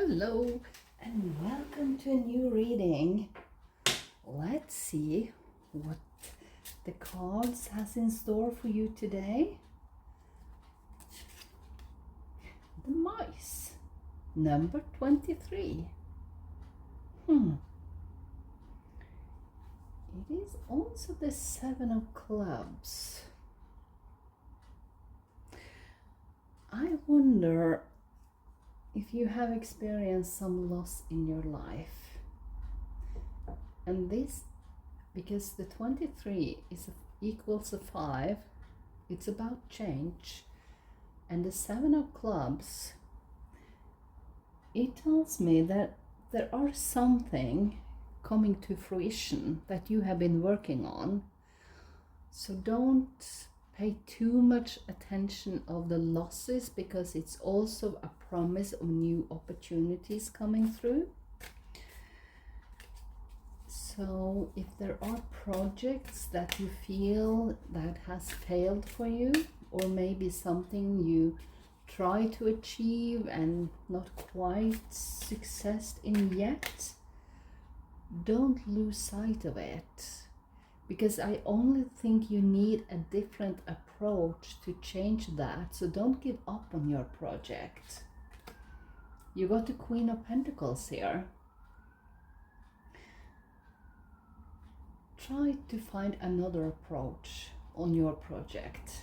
Hello and welcome to a new reading. Let's see what the cards has in store for you today. The mice, number 23. It is also the 7 of clubs. I wonder if you have experienced some loss in your life. And this, because the 23 equals a 5, it's about change. And the 7 of clubs, it tells me that there are something coming to fruition that you have been working on. So don't pay too much attention of the losses, because it's also a promise of new opportunities coming through. So if there are projects that you feel that has failed for you, or maybe something you try to achieve and not quite success in yet, don't lose sight of it. Because I only think you need a different approach to change that. So don't give up on your project. You got the Queen of Pentacles here. Try to find another approach on your project.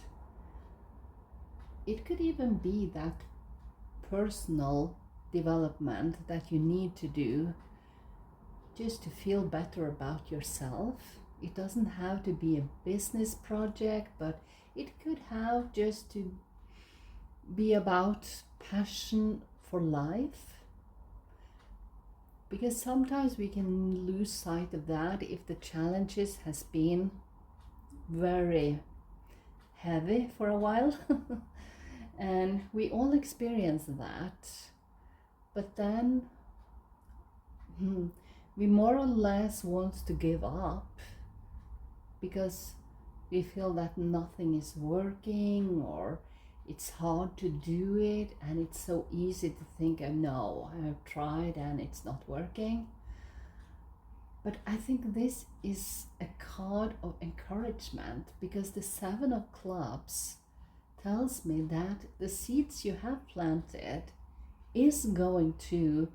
It could even be that personal development that you need to do just to feel better about yourself. It doesn't have to be a business project, but it could have just to be about passion for life. Because sometimes we can lose sight of that if the challenges has been very heavy for a while. And we all experience that. But then we more or less want to give up, because we feel that nothing is working, or it's hard to do it, and it's so easy to think, oh, no, I have tried and it's not working. But I think this is a card of encouragement, because the 7 of clubs tells me that the seeds you have planted is going to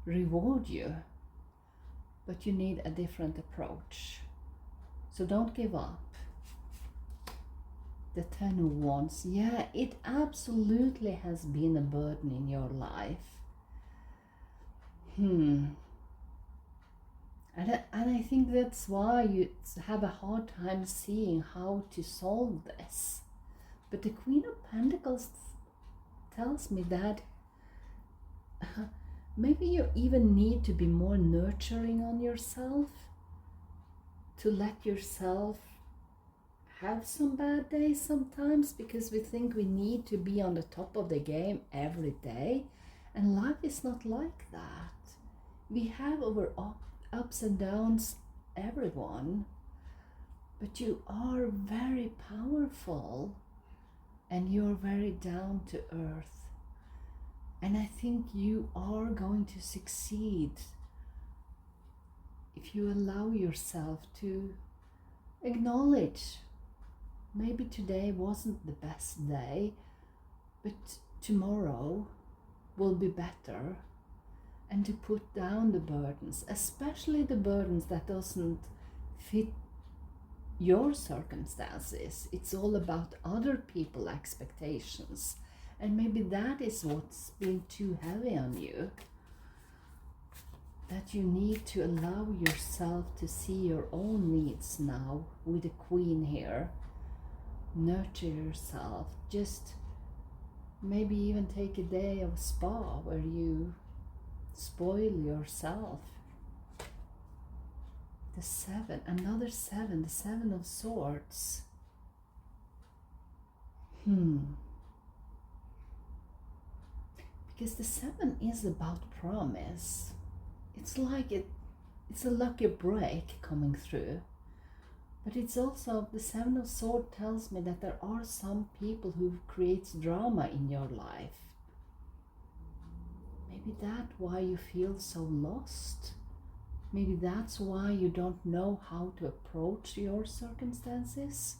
reward you, but you need a different approach. So don't give up. The 10 of Wands, yeah, it absolutely has been a burden in your life. And I think that's why you have a hard time seeing how to solve this. But the Queen of Pentacles tells me that maybe you even need to be more nurturing on yourself, to let yourself have some bad days sometimes, because we think we need to be on the top of the game every day, and life is not like that. We have our ups and downs, everyone, but you are very powerful and you're very down to earth, and I think you are going to succeed if you allow yourself to acknowledge maybe today wasn't the best day, but tomorrow will be better, and to put down the burdens, especially the burdens that doesn't fit your circumstances. It's all about other people's expectations, and maybe that is what's been too heavy on you, that you need to allow yourself to see your own needs now with the Queen here. Nurture yourself. Just maybe even take a day of spa where you spoil yourself. The 7, another 7, the 7 of Swords. Because the 7 is about promise. It's like it's a lucky break coming through. But it's also, the 7 of Swords tells me that there are some people who creates drama in your life. maybe that's why you feel so lost. Maybe that's why you don't know how to approach your circumstances.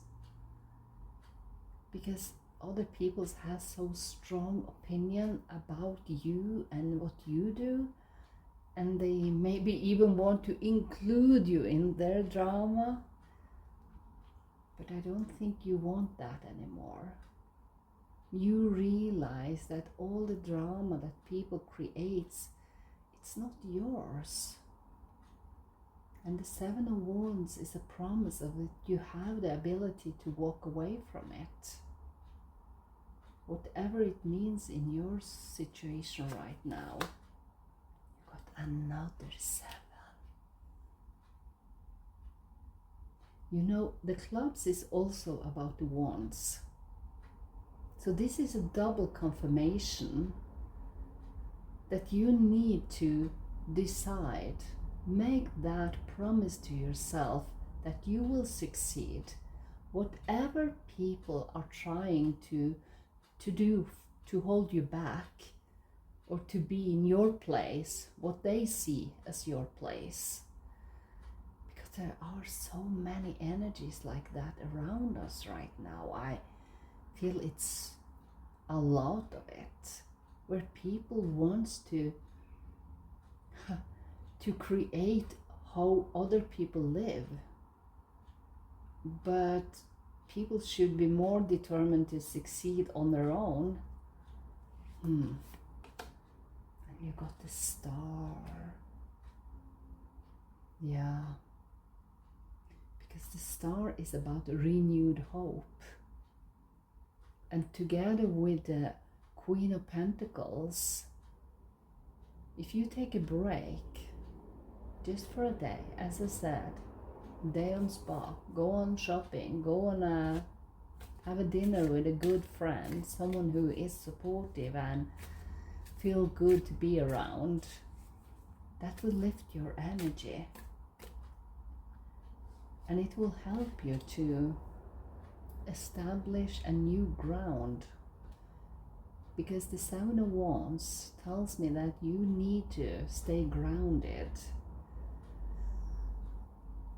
Because other people have so strong opinion about you and what you do, and they maybe even want to include you in their drama. But I don't think you want that anymore. You realize that all the drama that people creates, it's not yours. And the Seven of Wands is a promise of it. You have the ability to walk away from it. Whatever it means in your situation right now. You got another 7. You know, the clubs is also about the wands. So this is a double confirmation that you need to decide, make that promise to yourself that you will succeed. Whatever people are trying to do to hold you back or to be in your place, what they see as your place. Because there are so many energies like that around us right now. I feel it's a lot of it, where people wants to create how other people live, but people should be more determined to succeed on their own. And you got the Star. Yeah, because the Star is about renewed hope. And together with the Queen of Pentacles, if you take a break, just for a day, as I said, day on spa, go on shopping, go on have a dinner with a good friend, someone who is supportive and feel good to be around, that will lift your energy. And it will help you to establish a new ground. Because the Seven of Wands tells me that you need to stay grounded.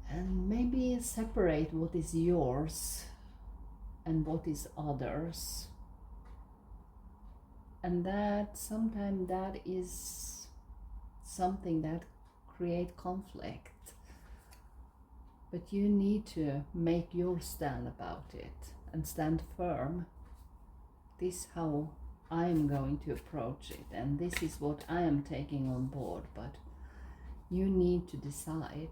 And maybe separate what is yours and what is others. And that sometimes that is something that create conflict. But you need to make your stand about it and stand firm. This is how I am going to approach it, and this is what I am taking on board, but you need to decide.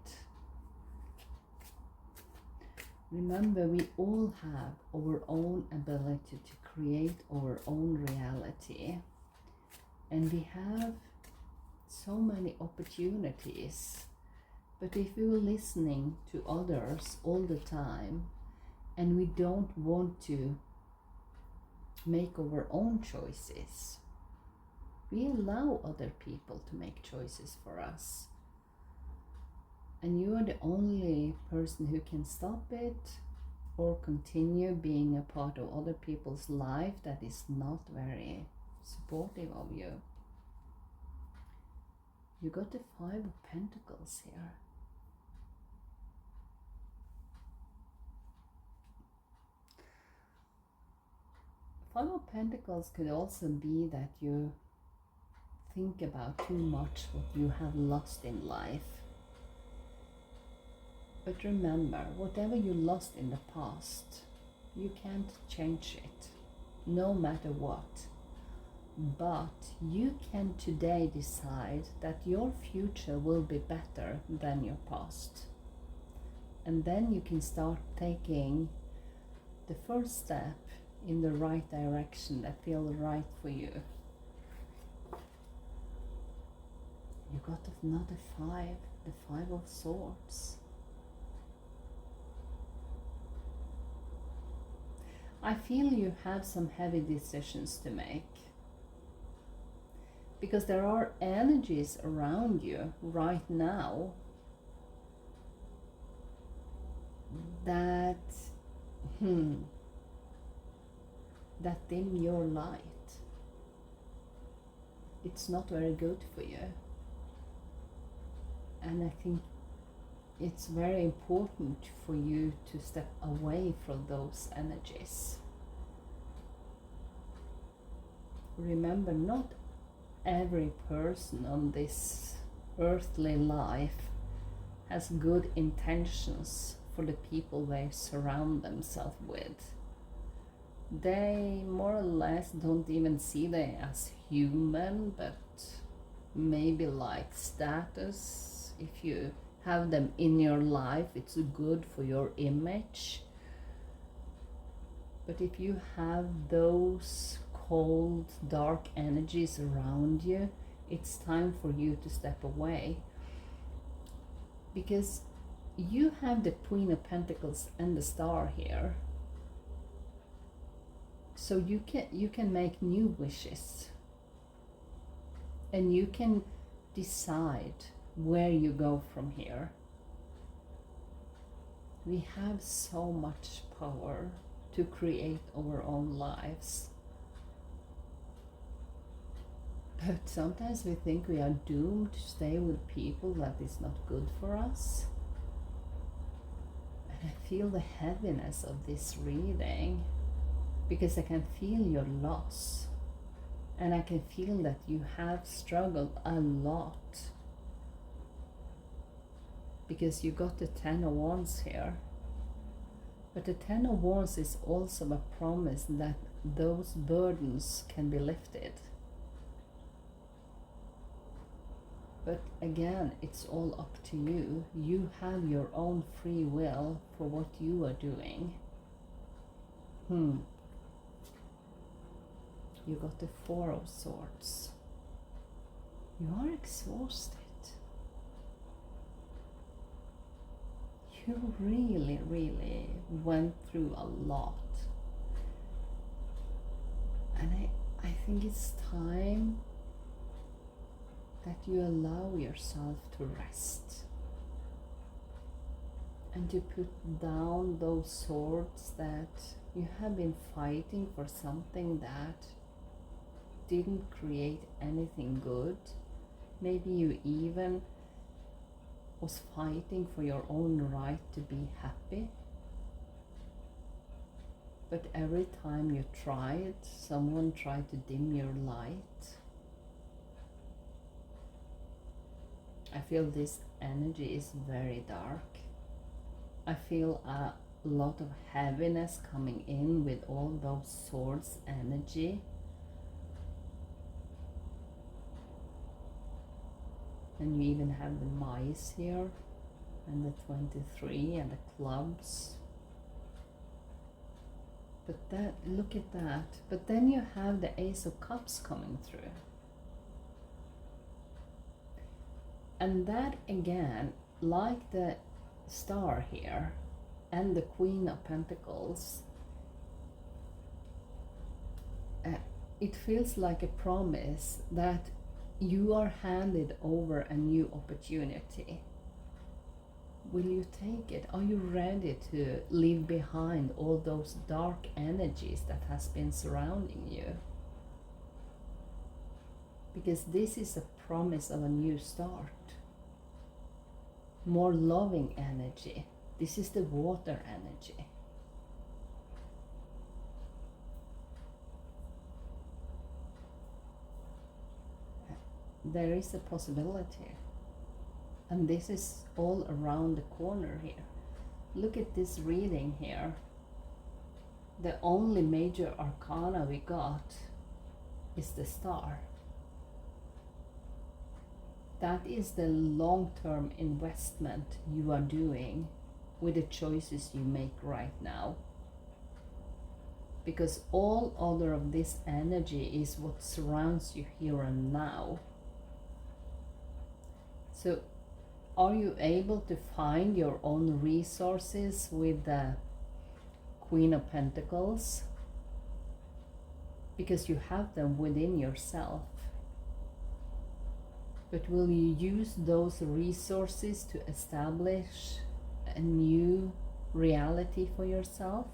Remember, we all have our own ability to create our own reality, and we have so many opportunities. But if we were listening to others all the time and we don't want to make our own choices, we allow other people to make choices for us. And you are the only person who can stop it or continue being a part of other people's life that is not very supportive of you. You got the Five of Pentacles here. Five of Pentacles could also be that you think about too much what you have lost in life. But remember, whatever you lost in the past, you can't change it, no matter what. But you can today decide that your future will be better than your past. And then you can start taking the first step in the right direction that feels right for you. You got another 5, the 5 of Swords. I feel you have some heavy decisions to make, because there are energies around you right now that that dim your light. it's not very good for you. And I think it's very important for you to step away from those energies. Remember, not every person on this earthly life has good intentions for the people they surround themselves with. They more or less don't even see them as human, but maybe like status. If you have them in your life, it's good for your image. But if you have those cold, dark energies around you, it's time for you to step away. Because you have the Queen of Pentacles and the Star here. So you can make new wishes. And you can decide where you go from here. We have so much power to create our own lives. But sometimes we think we are doomed to stay with people that is not good for us. And I feel the heaviness of this reading, because I can feel your loss. And I can feel that you have struggled a lot. Because you got the Ten of Wands here. But the Ten of Wands is also a promise that those burdens can be lifted. But again, it's all up to you. You have your own free will for what you are doing. You got the Four of Swords. You are exhausted. You really, really went through a lot. And I think it's time that you allow yourself to rest. And to put down those swords that you have been fighting for something that didn't create anything good. Maybe you even was fighting for your own right to be happy. But every time you tried, someone tried to dim your light. I feel this energy is very dark. I feel a lot of heaviness coming in with all those swords energy. And you even have the mice here, and the 23, and the clubs. But that, look at that. But then you have the Ace of Cups coming through. And that again, like the Star here, and the Queen of Pentacles, it feels like a promise that you are handed over a new opportunity. Will you take it? Are you ready to leave behind all those dark energies that has been surrounding you? Because this is a promise of a new start. More loving energy. This is the water energy. There is a possibility. And this is all around the corner here. Look at this reading here. The only major arcana we got is the Star. That is the long-term investment you are doing with the choices you make right now. Because all other of this energy is what surrounds you here and now. So, are you able to find your own resources with the Queen of Pentacles? Because you have them within yourself. But will you use those resources to establish a new reality for yourself?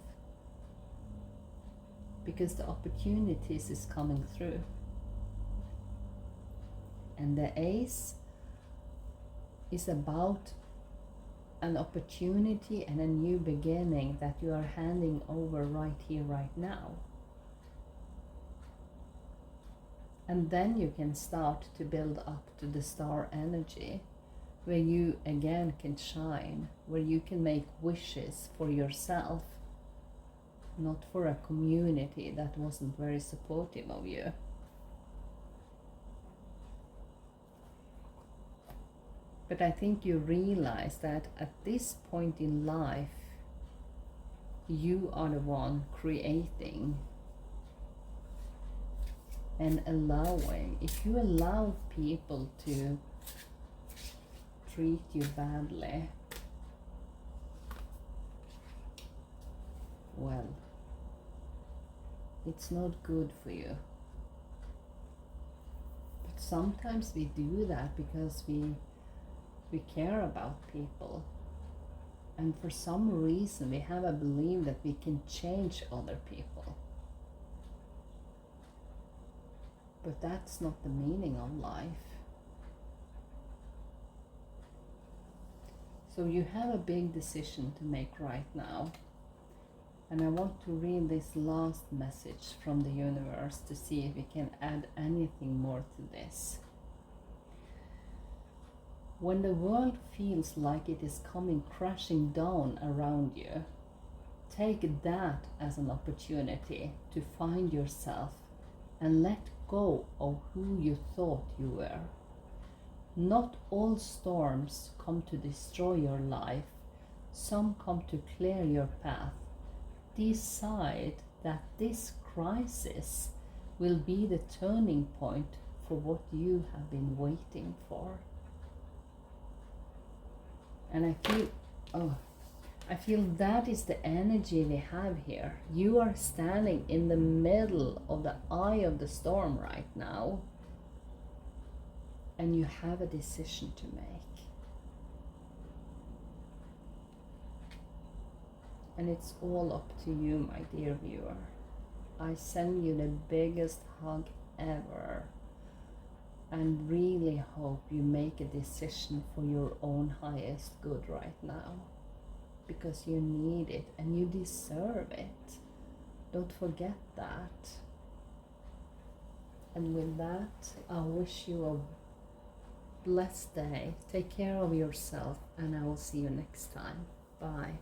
Because the opportunities is coming through. And the Ace is about an opportunity and a new beginning that you are handing over right here, right now. And then you can start to build up to the star energy, where you again can shine, where you can make wishes for yourself, not for a community that wasn't very supportive of you. But I think you realize that at this point in life, you are the one creating and allowing. If you allow people to treat you badly, well, it's not good for you. But sometimes we do that because we care about people, and for some reason we have a belief that we can change other people. But that's not the meaning of life. So you have a big decision to make right now. And I want to read this last message from the universe to see if we can add anything more to this. When the world feels like it is coming crashing down around you, take that as an opportunity to find yourself and let go of who you thought you were. Not all storms come to destroy your life. Some come to clear your path. Decide that this crisis will be the turning point for what you have been waiting for. And I feel that is the energy we have here. You are standing in the middle of the eye of the storm right now, and you have a decision to make. And it's all up to you, my dear viewer. I send you the biggest hug ever, and really hope you make a decision for your own highest good right now, because you need it and you deserve it. Don't forget that. And with that, I wish you a blessed day. Take care of yourself, and I will see you next time. Bye.